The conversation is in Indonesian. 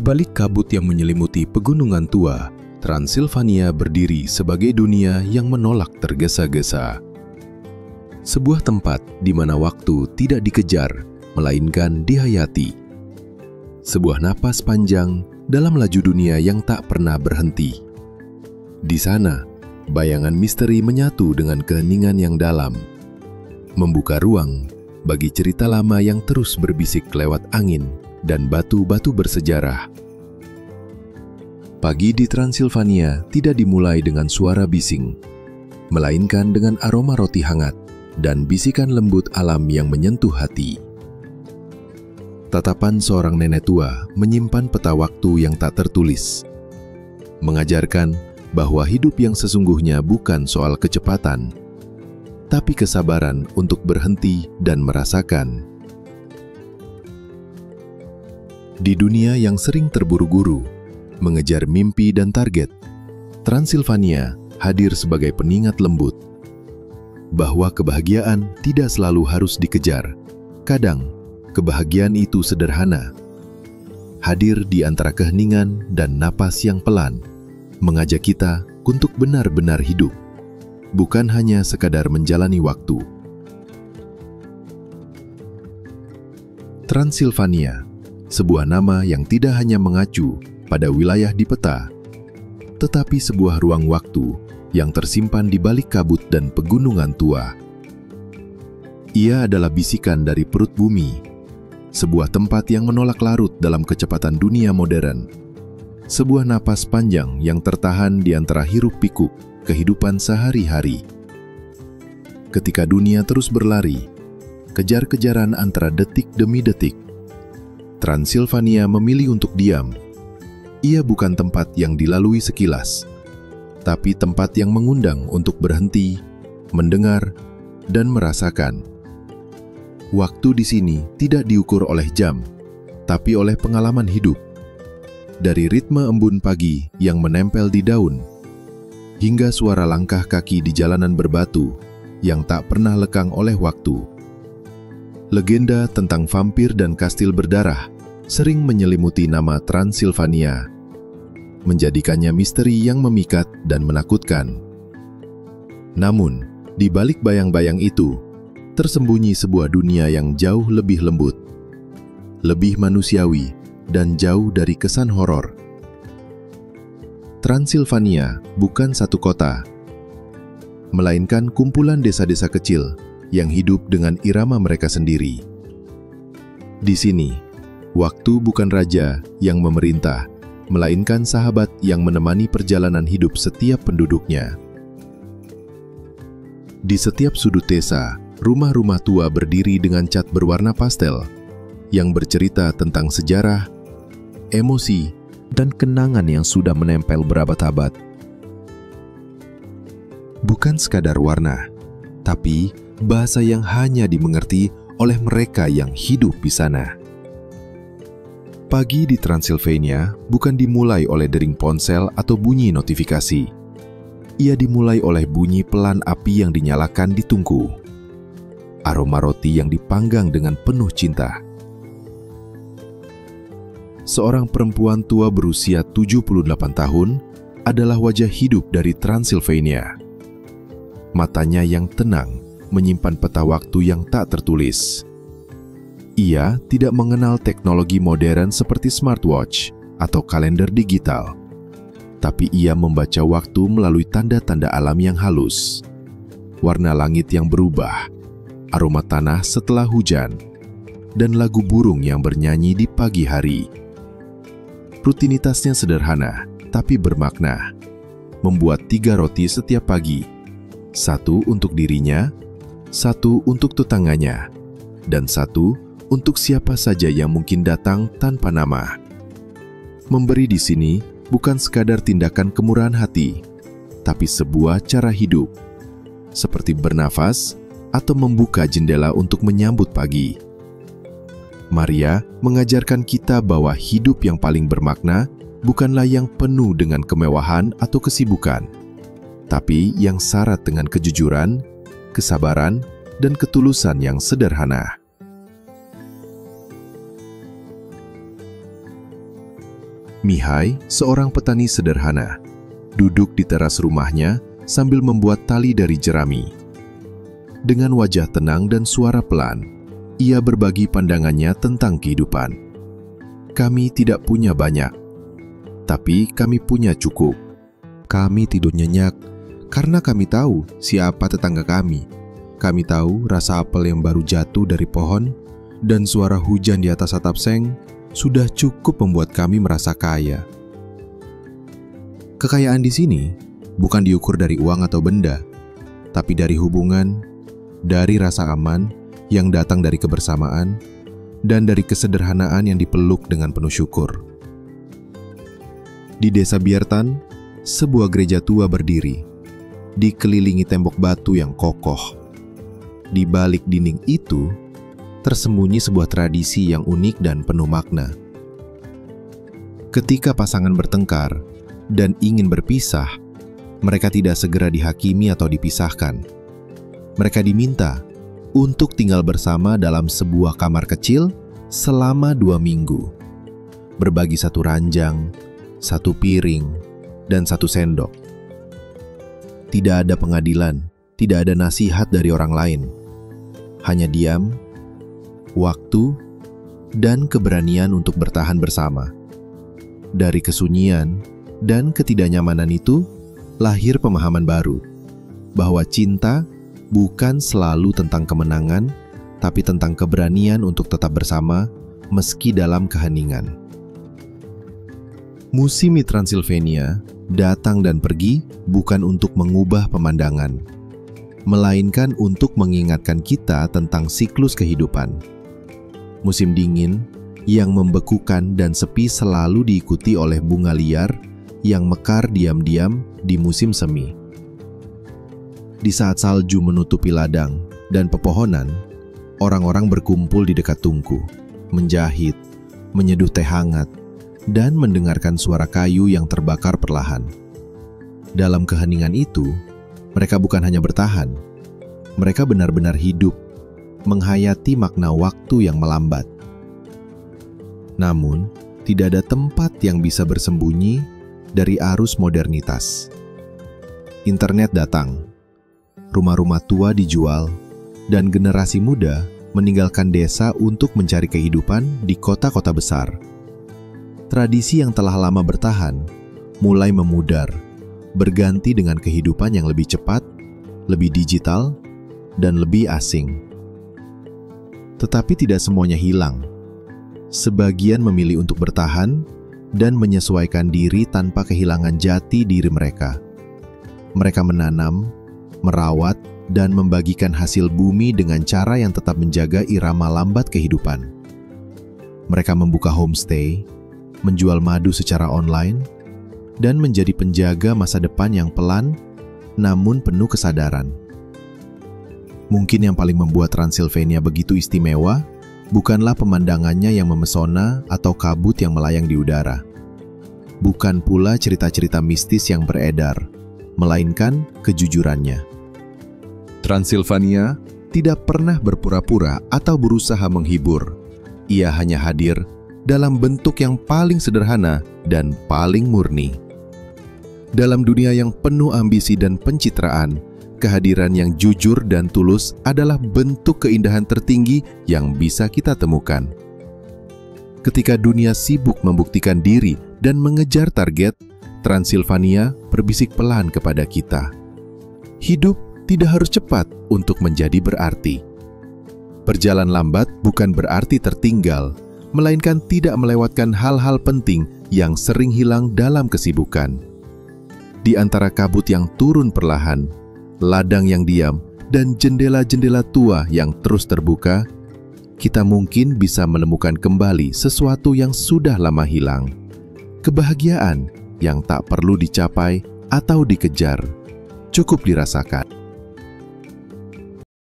Di balik kabut yang menyelimuti pegunungan tua, Transilvania berdiri sebagai dunia yang menolak tergesa-gesa. Sebuah tempat di mana waktu tidak dikejar, melainkan dihayati. Sebuah napas panjang dalam laju dunia yang tak pernah berhenti. Di sana, bayangan misteri menyatu dengan keheningan yang dalam, membuka ruang bagi cerita lama yang terus berbisik lewat angin dan batu-batu bersejarah. Pagi di Transilvania tidak dimulai dengan suara bising, melainkan dengan aroma roti hangat dan bisikan lembut alam yang menyentuh hati. Tatapan seorang nenek tua menyimpan peta waktu yang tak tertulis, mengajarkan bahwa hidup yang sesungguhnya bukan soal kecepatan, tapi kesabaran untuk berhenti dan merasakan. Di dunia yang sering terburu-buru, mengejar mimpi dan target, Transilvania hadir sebagai pengingat lembut bahwa kebahagiaan tidak selalu harus dikejar. Kadang, kebahagiaan itu sederhana, hadir di antara keheningan dan napas yang pelan, mengajak kita untuk benar-benar hidup, bukan hanya sekadar menjalani waktu. Transilvania, sebuah nama yang tidak hanya mengacu pada wilayah di peta, tetapi sebuah ruang waktu yang tersimpan di balik kabut dan pegunungan tua. Ia adalah bisikan dari perut bumi, sebuah tempat yang menolak larut dalam kecepatan dunia modern, sebuah napas panjang yang tertahan di antara hiruk-pikuk kehidupan sehari-hari. Ketika dunia terus berlari, kejar-kejaran antara detik demi detik, Transilvania memilih untuk diam. Ia bukan tempat yang dilalui sekilas, tapi tempat yang mengundang untuk berhenti, mendengar, dan merasakan. Waktu di sini tidak diukur oleh jam, tapi oleh pengalaman hidup. Dari ritme embun pagi yang menempel di daun, hingga suara langkah kaki di jalanan berbatu yang tak pernah lekang oleh waktu. Legenda tentang vampir dan kastil berdarah sering menyelimuti nama Transilvania, menjadikannya misteri yang memikat dan menakutkan. Namun, di balik bayang-bayang itu, tersembunyi sebuah dunia yang jauh lebih lembut, lebih manusiawi, dan jauh dari kesan horor. Transilvania bukan satu kota, melainkan kumpulan desa-desa kecil yang hidup dengan irama mereka sendiri. Di sini, waktu bukan raja yang memerintah, melainkan sahabat yang menemani perjalanan hidup setiap penduduknya. Di setiap sudut desa, rumah-rumah tua berdiri dengan cat berwarna pastel yang bercerita tentang sejarah, emosi, dan kenangan yang sudah menempel berabad-abad. Bukan sekadar warna, tapi bahasa yang hanya dimengerti oleh mereka yang hidup di sana. Pagi di Transilvania bukan dimulai oleh dering ponsel atau bunyi notifikasi. Ia dimulai oleh bunyi pelan api yang dinyalakan di tungku, aroma roti yang dipanggang dengan penuh cinta. Seorang perempuan tua berusia 78 tahun adalah wajah hidup dari Transilvania. Matanya yang tenang menyimpan peta waktu yang tak tertulis. Ia tidak mengenal teknologi modern seperti smartwatch atau kalender digital, tapi ia membaca waktu melalui tanda-tanda alam yang halus, warna langit yang berubah, aroma tanah setelah hujan, dan lagu burung yang bernyanyi di pagi hari. Rutinitasnya sederhana, tapi bermakna. Membuat 3 roti setiap pagi, 1 untuk dirinya, 1 untuk tetangganya, dan 1 untuk siapa saja yang mungkin datang tanpa nama. Memberi di sini bukan sekadar tindakan kemurahan hati, tapi sebuah cara hidup, seperti bernafas atau membuka jendela untuk menyambut pagi. Maria mengajarkan kita bahwa hidup yang paling bermakna bukanlah yang penuh dengan kemewahan atau kesibukan, tapi yang syarat dengan kejujuran, kesabaran, dan ketulusan yang sederhana. Mihai, seorang petani sederhana, duduk di teras rumahnya sambil membuat tali dari jerami. Dengan wajah tenang dan suara pelan, ia berbagi pandangannya tentang kehidupan. Kami tidak punya banyak, tapi kami punya cukup. Kami tidur nyenyak karena kami tahu siapa tetangga kami. Kami tahu rasa apel yang baru jatuh dari pohon, dan suara hujan di atas atap seng sudah cukup membuat kami merasa kaya. Kekayaan di sini bukan diukur dari uang atau benda, tapi dari hubungan, dari rasa aman yang datang dari kebersamaan, dan dari kesederhanaan yang dipeluk dengan penuh syukur. Di desa Biertan, sebuah gereja tua berdiri, dikelilingi tembok batu yang kokoh. Di balik dinding itu, tersembunyi sebuah tradisi yang unik dan penuh makna. Ketika pasangan bertengkar dan ingin berpisah, mereka tidak segera dihakimi atau dipisahkan. Mereka diminta untuk tinggal bersama dalam sebuah kamar kecil selama 2 minggu, berbagi satu ranjang, satu piring, dan satu sendok. Tidak ada pengadilan, tidak ada nasihat dari orang lain. Hanya diam, waktu, dan keberanian untuk bertahan bersama. Dari kesunyian dan ketidaknyamanan itu, lahir pemahaman baru, bahwa cinta bukan selalu tentang kemenangan, tapi tentang keberanian untuk tetap bersama meski dalam keheningan. Musim di Transilvania datang dan pergi bukan untuk mengubah pemandangan, melainkan untuk mengingatkan kita tentang siklus kehidupan. Musim dingin yang membekukan dan sepi selalu diikuti oleh bunga liar yang mekar diam-diam di musim semi. Di saat salju menutupi ladang dan pepohonan, orang-orang berkumpul di dekat tungku, menjahit, menyeduh teh hangat, dan mendengarkan suara kayu yang terbakar perlahan. Dalam keheningan itu, mereka bukan hanya bertahan, mereka benar-benar hidup, menghayati makna waktu yang melambat. Namun, tidak ada tempat yang bisa bersembunyi dari arus modernitas. Internet datang, rumah-rumah tua dijual, dan generasi muda meninggalkan desa untuk mencari kehidupan di kota-kota besar. Tradisi yang telah lama bertahan mulai memudar, berganti dengan kehidupan yang lebih cepat, lebih digital, dan lebih asing. Tetapi tidak semuanya hilang. Sebagian memilih untuk bertahan dan menyesuaikan diri tanpa kehilangan jati diri mereka. Mereka menanam, merawat, dan membagikan hasil bumi dengan cara yang tetap menjaga irama lambat kehidupan. Mereka membuka homestay, menjual madu secara online, dan menjadi penjaga masa depan yang pelan namun penuh kesadaran. Mungkin yang paling membuat Transilvania begitu istimewa bukanlah pemandangannya yang memesona atau kabut yang melayang di udara. Bukan pula cerita-cerita mistis yang beredar, melainkan kejujurannya. Transilvania tidak pernah berpura-pura atau berusaha menghibur. Ia hanya hadir dalam bentuk yang paling sederhana dan paling murni. Dalam dunia yang penuh ambisi dan pencitraan, kehadiran yang jujur dan tulus adalah bentuk keindahan tertinggi yang bisa kita temukan. Ketika dunia sibuk membuktikan diri dan mengejar target, Transilvania berbisik pelan kepada kita. Hidup tidak harus cepat untuk menjadi berarti. Berjalan lambat bukan berarti tertinggal, melainkan tidak melewatkan hal-hal penting yang sering hilang dalam kesibukan. Di antara kabut yang turun perlahan, ladang yang diam, dan jendela-jendela tua yang terus terbuka, kita mungkin bisa menemukan kembali sesuatu yang sudah lama hilang. Kebahagiaan yang tak perlu dicapai atau dikejar, cukup dirasakan.